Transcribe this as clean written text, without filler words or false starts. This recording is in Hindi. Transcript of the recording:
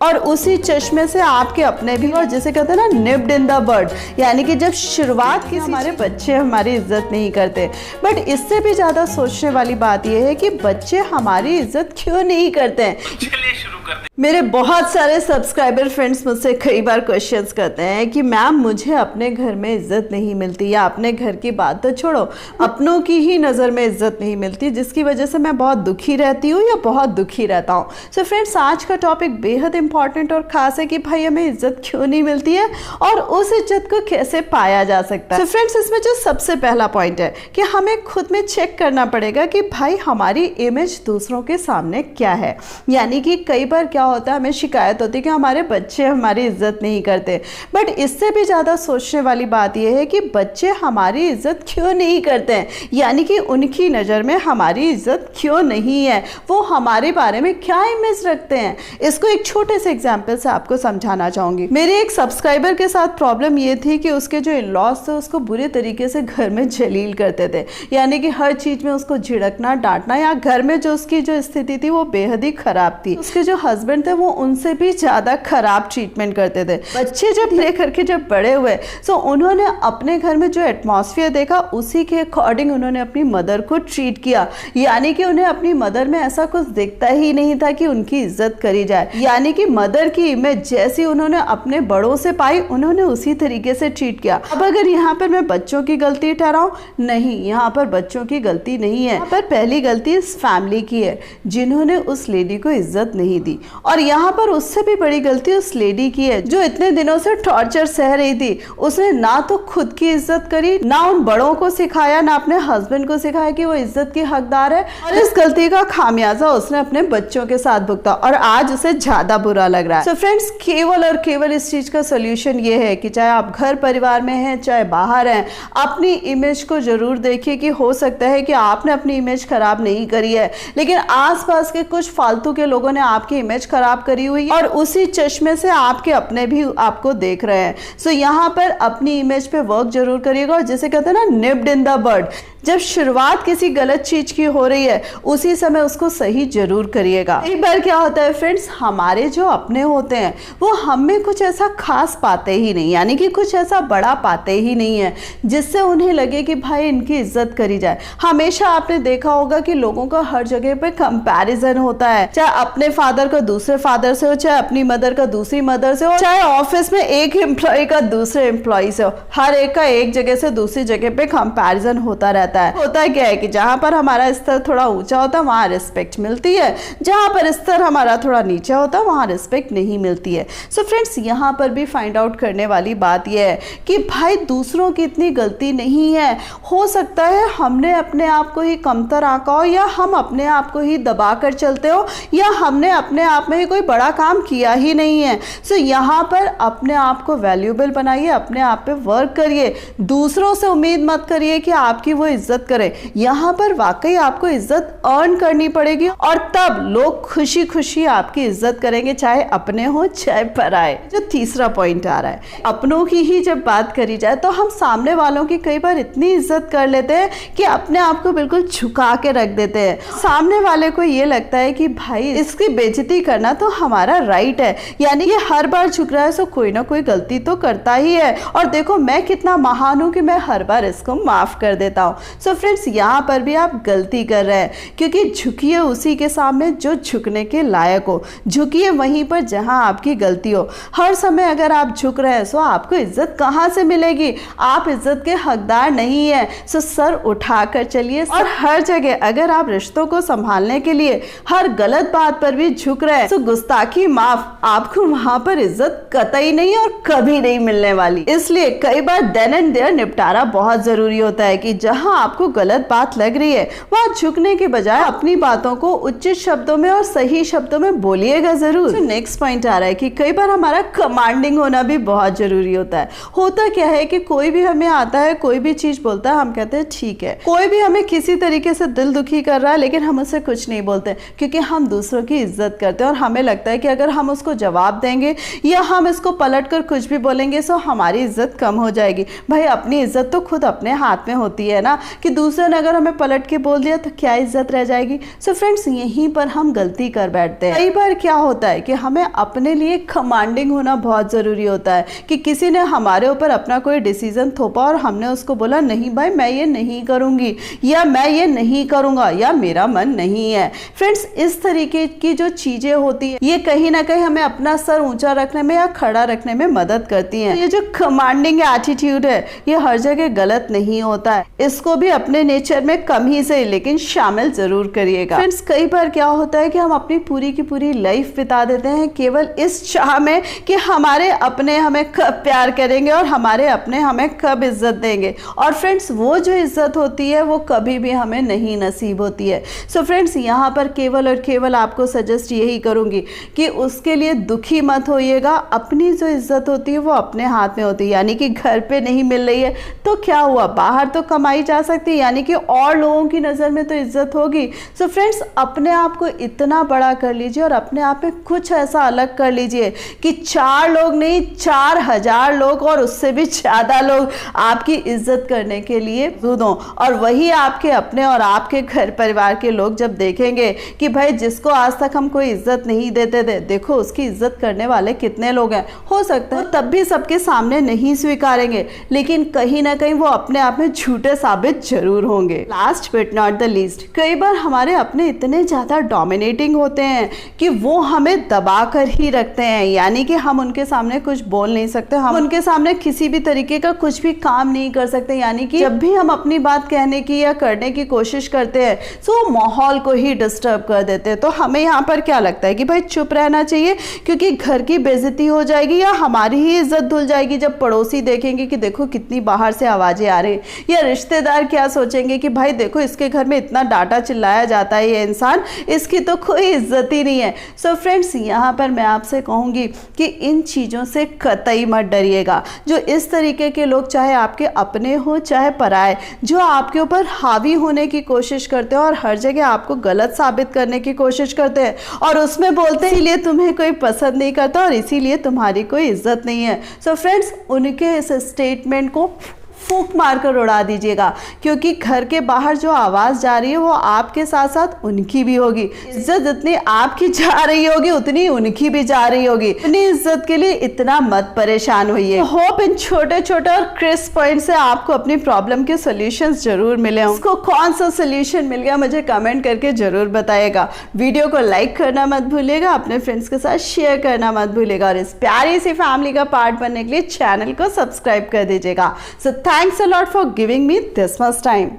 और उसी चश्मे से आपके अपने भी, और जिसे कहते हैं ना निप्ड इन द बर्ड, यानी कि जब शुरुआत की हमारे बच्चे हमारी इज्जत नहीं करते। बट इससे भी ज़्यादा सोचने वाली बात यह है कि बच्चे हमारी इज्जत क्यों नहीं करते हैं। चलिए शुरू करते हैं। मेरे बहुत सारे सब्सक्राइबर फ्रेंड्स मुझसे कई बार क्वेश्चंस करते हैं कि मैम मुझे अपने घर में इज्जत नहीं मिलती, या अपने घर की बात तो छोड़ो अपनों की ही नज़र में इज्जत नहीं मिलती, जिसकी वजह से मैं बहुत दुखी रहती हूँ या बहुत दुखी रहता हूँ। सो फ्रेंड्स, आज का टॉपिक बेहद इंपॉर्टेंट और ख़ास है कि भाई हमें इज्जत क्यों नहीं मिलती है और उस इज्जत को कैसे पाया जा सकता है। सो फ्रेंड्स, इसमें जो सबसे पहला पॉइंट है कि हमें खुद में चेक करना पड़ेगा कि भाई हमारी इमेज दूसरों के सामने क्या है। यानी कि कई बार क्या होता है, हमें शिकायत होती है कि हमारे बच्चे हमारी इज्जत नहीं करते। बट इससे भी ज़्यादा सोचने वाली बात यह है कि बच्चे हमारी इज्जत क्यों नहीं करते हैं, यानी कि उनकी नज़र में हमारी इज्जत क्यों नहीं है, वो हमारे बारे में क्या इमेज रखते हैं। इसको एक छोटे से एग्जाम्पल से आपको समझाना चाहूँगी। मेरे एक सब्सक्राइबर के साथ प्रॉब्लम ये थी कि उसके जो इन-लॉज थे उसको बुरे तरीके से घर में जलील करते थे, यानी कि हर चीज़ में उसको झिड़कना, डांटना, या घर में जो उसकी जो स्थिति थी वो बेहद ही खराब थी। उसके जो हस्बैंड थे वो उनसे भी ज़्यादा खराब ट्रीटमेंट करते थे। बच्चे जब धीरे करके जब बड़े हुए तो उन्होंने अपने घर में जो एटमॉस्फेयर देखा उसी के अकॉर्डिंग उन्होंने अपनी मदर को ट्रीट किया, यानी कि उन्हें अपनी मदर में ऐसा कुछ दिखता ही नहीं था कि उनकी इज्जत करी जाए। यानी कि मदर की इमेज जैसी उन्होंने अपने बड़ों से पाई, उन्होंने उसी तरीके से ट्रीट किया। अब अगर यहाँ पर मैं बच्चों की गलती ठहराऊं, नहीं, यहाँ पर बच्चों की गलती नहीं है। यहाँ पर पहली गलती इस फैमिली की है जिन्होंने उस लेडी को इज्जत नहीं दी, और यहाँ पर उससे भी बड़ी गलती उस लेडी की है जो इतने दिनों से टॉर्चर सह रही थी। उसने ना तो खुद की इज्जत करी, ना उन बड़ों को सिखाया, ना अपने हस्बैंड को सिखाया कि वो इज्जत की हकदार है, और इस गलती का खामियाजा उसने अपने बच्चों के साथ भुगता और आज उसे ज्यादा बुरा लग रहा है। सो फ्रेंड्स, केवल और केवल इस चीज का सोल्यूशन ये है कि चाहे आप घर परिवार में हैं चाहे बाहर हैं, अपनी इमेज को जरूर देखिए कि हो सकता है कि आपने अपनी इमेज खराब नहीं करी है, लेकिन आसपास के कुछ फालतू के लोगों ने आपकी इमेज खराब करी हुई है और उसी चश्मे से आपके अपने भी आपको देख रहे हैं। सो यहाँ पर अपनी इमेज पे वर्क जरूर करिएगा, और जिसे कहते हैं ना निप्ड इन द बर्ड, जब शुरुआत किसी गलत चीज की हो रही है उसी समय उसको सही जरूर करिएगा। कई बार क्या होता है फ्रेंड्स, हमारे जो अपने होते हैं वो हमें कुछ ऐसा खास पाते ही नहीं, यानी कि कुछ ऐसा बड़ा पाते ही नहीं है जिससे उन्हें लगे कि भाई इनकी इज्जत करी जाए। हमेशा आपने देखा होगा कि लोगों का हर जगह पे कंपैरिजन होता है, चाहे अपने फादर का दूसरे फादर से हो, चाहे अपनी मदर का दूसरी मदर से हो, चाहे ऑफिस में एक एम्प्लॉय का दूसरे एम्प्लॉय से हो, हर एक का एक जगह से दूसरी जगह पे कंपैरिजन होता रहता है। होता क्या है कि जहां पर हमारा स्तर थोड़ा ऊंचा होता है वहां रिस्पेक्ट मिलती है, जहां पर स्तर हमारा थोड़ा नीचा होता है वहां रिस्पेक्ट नहीं मिलती है। सो फ्रेंड्स, यहाँ पर भी फाइंड आउट करने वाली बात यह है कि भाई दूसरों की इतनी गलती नहीं है। हो सकता है हमने अपने आप को ही कमतर आंका हो, या हम अपने आप को ही दबा कर चलते हो, या हमने अपने आप में ही कोई बड़ा काम किया ही नहीं है। सो यहाँ पर अपने आप को वैल्यूएबल बनाइए, अपने आप पे वर्क करिए, दूसरों से उम्मीद मत करिए कि आपकी वो इज्जत करे। यहाँ पर वाकई आपको इज्जत अर्न करनी पड़ेगी, और तब लोग खुशी खुशी आपकी इज्जत करेंगे, चाहे अपने हो चाहे पराए। जो तीसरा पॉइंट आ रहा है, अपनों की ही जब बात करी जाए तो हम सामने वालों की कई बार इतनी इज्जत कर लेते हैं कि अपने आप को बिल्कुल झुका के रख देते हैं। सामने वाले को ये लगता है कि भाई इसकी बेइज्जती करना तो हमारा राइट है, यानी ये हर बार झुक रहा है तो कोई ना कोई गलती तो करता ही है, और देखो मैं कितना महान हूं कि मैं हर बार इसको माफ कर देता हूं। सो फ्रेंड्स, यहाँ पर भी आप गलती कर रहे हैं, क्योंकि झुकिए उसी के सामने जो झुकने के लायक हो, झुकिए वहीं पर जहां आपकी गलती हो। हर समय अगर आप झुक रहे हैं तो आपको इज्जत कहां से मिलेगी? आप इज्जत के हकदार नहीं है। सो सर उठा कर चलिए, और हर जगह अगर आप रिश्तों को संभालने के लिए हर गलत बात पर भी झुक रहे हैं तो गुस्ताखी माफ, आपको वहां पर इज्जत कतई नहीं और कभी नहीं मिलने वाली। इसलिए कई बार देन एंड देयर निपटारा बहुत जरूरी होता है कि जहां आपको गलत बात लग रही है वहां झुकने के बजाय अपनी बातों को उचित शब्दों में और सही शब्दों में बोलिएगा जरूर। तो नेक्स्ट पॉइंट आ रहा है कि कई बार हमारा कमांडिंग होना भी बहुत जरूरी होता है। होता क्या है कि कोई भी हमें आता है, कोई भी चीज बोलता है, हम कहते हैं ठीक है। कोई भी हमें किसी तरीके से दिल दुखी कर रहा है लेकिन हम उससे कुछ नहीं बोलते, क्योंकि हम दूसरों की इज्जत करते करते हैं और हमें लगता है कि अगर हम उसको जवाब देंगे या हम इसको पलट कर कुछ भी बोलेंगे तो हमारी इज्जत कम हो जाएगी। भाई अपनी इज्जत तो खुद अपने हाथ में होती है ना, कि दूसरे ने अगर हमें पलट के बोल दिया तो क्या इज्जत रह जाएगी। सो फ्रेंड्स, यहीं पर हम गलती कर बैठते हैं। कई बार क्या होता है कि हमें अपने लिए कमांडिंग होना बहुत ज़रूरी होता है, कि किसी ने हमारे ऊपर अपना कोई डिसीजन थोपा और हमने उसको बोला नहीं भाई मैं ये नहीं करूँगी या मैं ये नहीं करूँगा या मेरा मन नहीं है। फ्रेंड्स, इस तरीके की जो चीज़ें होती है ये कहीं ना कहीं हमें अपना सर ऊंचा रखने में या खड़ा रखने में मदद करती हैं। ये जो कमांडिंग एटीट्यूड है ये हर जगह गलत नहीं होता है, इसको भी अपने नेचर में कम ही से लेकिन शामिल जरूर करिएगा। फ्रेंड्स, कई बार क्या होता है कि हम अपनी पूरी की पूरी लाइफ बिता देते हैं केवल इस चाह में कि हमारे अपने हमें कब प्यार करेंगे और हमारे अपने हमें कब इज्जत देंगे। और फ्रेंड्स, वो जो इज्जत होती है वो कभी भी हमें नहीं नसीब होती है। सो फ्रेंड्स, यहाँ पर केवल और केवल आपको सजेस्ट यही करूँगी कि उसके लिए दुखी मत होइएगा। अपनी जो इज्जत होती है वो अपने हाथ में होती है, यानी कि घर पे नहीं मिल रही है तो क्या हुआ, बाहर तो कमाई जा सकती है, यानी कि और लोगों की नज़र में तो इज्जत होगी। सो फ्रेंड्स, अपने आप को इतना बड़ा कर लीजिए और अपने आप में कुछ ऐसा अलग कर लीजिए कि 4 लोग नहीं 4000 लोग और उससे भी ज़्यादा लोग आपकी इज्जत करने के लिए मौजूद हों। और वही आपके अपने और आपके घर परिवार के लोग जब देखेंगे कि भाई जिसको आज तक हम कोई इज्जत नहीं देते थे, देखो उसकी इज्जत करने वाले कितने लोग हैं। हो सकता है तब भी सबके सामने नहीं स्वीकारेंगे, लेकिन कहीं ना कहीं वो अपने आप में झूठे साबित जरूर होंगे। Last but not the least, कई बार हमारे अपने इतने ज़्यादा डोमिनेटिंग होते हैं कि वो हमें दबा कर ही रखते हैं, यानी कि हम उनके सामने कुछ बोल नहीं सकते, हम उनके सामने किसी भी तरीके का कुछ भी काम नहीं कर सकते। यानी कि जब भी हम अपनी बात कहने की या करने की कोशिश करते हैं तो वो माहौल को ही डिस्टर्ब कर देते हैं। तो हमें यहाँ पर क्या लगता है कि भाई चुप रहना चाहिए, क्योंकि घर की बेइज्जती हो जाएगी या हमारी ही इज्जत धुल जाएगी जब पड़ोसी देखेंगे कि देखो कितनी बाहर से आवाज़ें आ रही हैं, या रिश्तेदार क्या सोचेंगे कि भाई देखो इसके घर में इतना डांटा चिल्लाया जाता है, ये इंसान, इसकी तो कोई इज्जत ही नहीं है। सो फ्रेंड्स, यहाँ पर मैं आपसे कहूँगी कि इन चीज़ों से कतई मत डरिएगा। जो इस तरीके के लोग, चाहे आपके अपने हो चाहे पराए, जो आपके ऊपर हावी होने की कोशिश करते हैं और हर जगह आपको गलत साबित करने की कोशिश करते हैं और उसमें बोलते हैं इसलिए तुम्हें कोई पसंद नहीं करता और इसीलिए तुम्हारी कोई इज्जत नहीं है। सो फ्रेंड्स, उनके इस स्टेटमेंट को फूंक मारकर उड़ा दीजिएगा, क्योंकि घर के बाहर जो आवाज़ जा रही है वो आपके साथ साथ उनकी भी होगी। इज्जत जितनी आपकी जा रही होगी उतनी उनकी भी जा रही होगी। अपनी इज्जत के लिए इतना मत परेशान होइए। होप इन छोटे छोटे और क्रिस्प पॉइंट से आपको अपनी प्रॉब्लम के सॉल्यूशंस जरूर मिले हों। इसको कौन सा सॉल्यूशन मिल गया मुझे कमेंट करके जरूर बताइएगा। वीडियो को लाइक करना मत भूलिएगा, अपने फ्रेंड्स के साथ शेयर करना मत भूलिएगा और इस प्यारी सी फैमिली का पार्ट बनने के लिए चैनल को सब्सक्राइब कर दीजिएगा। So thanks a lot for giving me this much time.